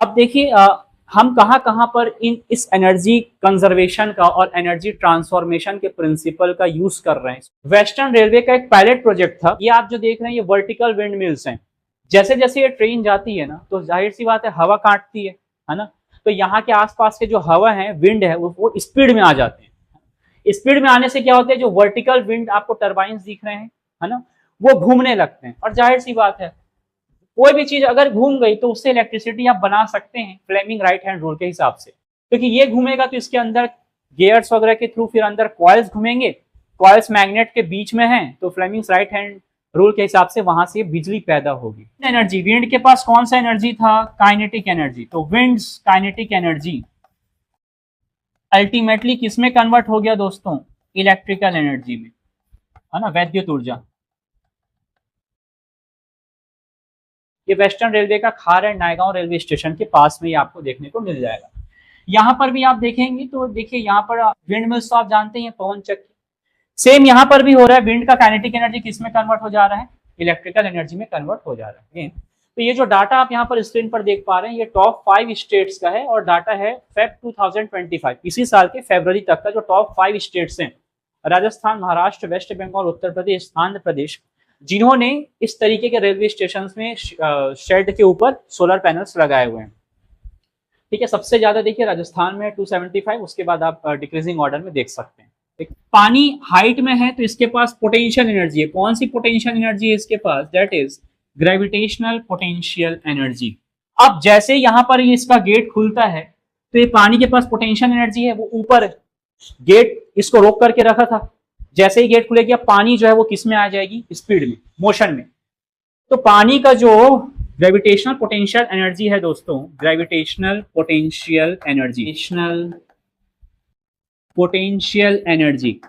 अब देखिए हम कहाँ कहाँ पर इस एनर्जी कंजर्वेशन का और एनर्जी ट्रांसफॉर्मेशन के प्रिंसिपल का यूज कर रहे हैं। वेस्टर्न रेलवे का एक पायलट प्रोजेक्ट था। ये आप जो देख रहे हैं ये वर्टिकल विंड मिल्स हैं। जैसे जैसे ये ट्रेन जाती है ना, तो जाहिर सी बात है हवा काटती है ना। तो यहाँ के आसपास के जो हवा है, विंड है, वो स्पीड में आ जाते हैं। स्पीड में आने से क्या होता है, जो वर्टिकल विंड आपको टर्बाइंस दिख रहे हैं, है ना, वो घूमने लगते हैं। और जाहिर सी बात है कोई भी चीज अगर घूम गई तो उससे इलेक्ट्रिसिटी आप बना सकते हैं फ्लेमिंग राइट हैंड रूल के हिसाब से। क्योंकि ये घूमेगा तो इसके अंदर गियर्स वगैरह के थ्रू फिर अंदर कॉइल्स घूमेंगे, कॉइल्स मैग्नेट के बीच में हैं, तो फ्लेमिंग राइट हैंड रूल के हिसाब से वहां से बिजली पैदा होगी। एनर्जी, विंड के पास कौन सा एनर्जी था, काइनेटिक एनर्जी। तो विंड्स काइनेटिक एनर्जी अल्टीमेटली किसमें कन्वर्ट हो गया दोस्तों, इलेक्ट्रिकल एनर्जी में, है ना, वैद्युत ऊर्जा। ये वेस्टर्न रेलवे का खार एंड नायगांव रेलवे स्टेशन के पास में ही आपको देखने को मिल जाएगा। यहाँ पर भी आप देखेंगे तो देखिए यहाँ पर विंड मिल्स तो आप जानते हैं, पवन चक्की। सेम यहाँ पर भी हो रहा है, विंड का काइनेटिक एनर्जी किस में कन्वर्ट हो जा रहा है, इलेक्ट्रिकल एनर्जी में कन्वर्ट हो जा रहा है। तो ये जो डाटा आप यहाँ पर स्क्रीन पर देख पा रहे हैं ये टॉप 5 स्टेट्स का है और डाटा है फेब 2025, इसी साल के फरवरी तक का जो टॉप 5 स्टेट्स हैं, राजस्थान, महाराष्ट्र, वेस्ट बंगाल, उत्तर प्रदेश, आंध्र प्रदेश, जिन्होंने इस तरीके के रेलवे स्टेशन में शेड के ऊपर सोलर पैनल्स लगाए हुए हैं। ठीक है, सबसे ज्यादा देखिए राजस्थान में 275, उसके बाद आप डिक्रीजिंग ऑर्डर में देख सकते हैं। पानी हाइट में है तो इसके पास पोटेंशियल एनर्जी है। कौन सी पोटेंशियल एनर्जी है इसके पास, that is gravitational potential energy. अब जैसे यहाँ पर इसका गेट खुलता है तो ये पानी के पास पोटेंशियल एनर्जी है, वो ऊपर गेट इसको रोक करके रखा था। जैसे ही गेट खुलेगी अब पानी जो है वो किस में आ जाएगी, स्पीड में, मोशन में। तो पानी का जो ग्रेविटेशनल पोटेंशियल एनर्जी है दोस्तों, gravitational potential energy, potential energy,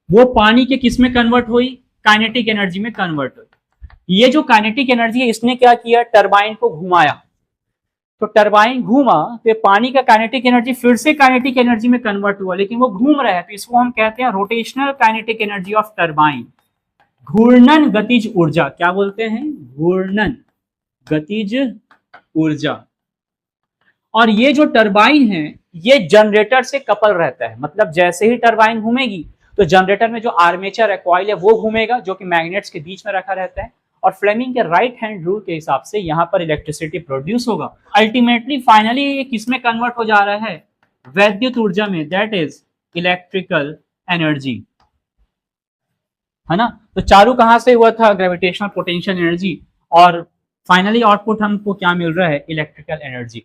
वो पानी के किस में कन्वर्ट हुई, काइनेटिक एनर्जी में कन्वर्ट हुई। ये जो काइनेटिक एनर्जी है इसने क्या किया, टरबाइन को घुमाया। तो टरबाइन घूमा तो पानी का काइनेटिक एनर्जी फिर से काइनेटिक एनर्जी में कन्वर्ट हुआ, लेकिन वो घूम रहा है तो इसको हम कहते हैं rotational kinetic energy of turbine, घूर्णन गतिज ऊर्जा। क्या बोलते हैं, घूर्णन गतिज ऊर्जा। और ये जो टरबाइन है ये जनरेटर से कपल रहता है, मतलब जैसे ही टरबाइन घूमेगी तो जनरेटर में जो आर्मेचर है, कॉइल है, वो घूमेगा जो कि मैग्नेट्स के बीच में रखा रहता है। और फ्लेमिंग के राइट हैंड रूल के हिसाब से यहाँ पर इलेक्ट्रिसिटी प्रोड्यूस होगा। अल्टीमेटली फाइनली ये किसमें कन्वर्ट हो जा रहा है, वैद्युत ऊर्जा में, दैट इज इलेक्ट्रिकल एनर्जी, है ना। तो चालू कहां से हुआ था, ग्रेविटेशनल पोटेंशियल एनर्जी, और फाइनली आउटपुट हमको क्या मिल रहा है, इलेक्ट्रिकल एनर्जी।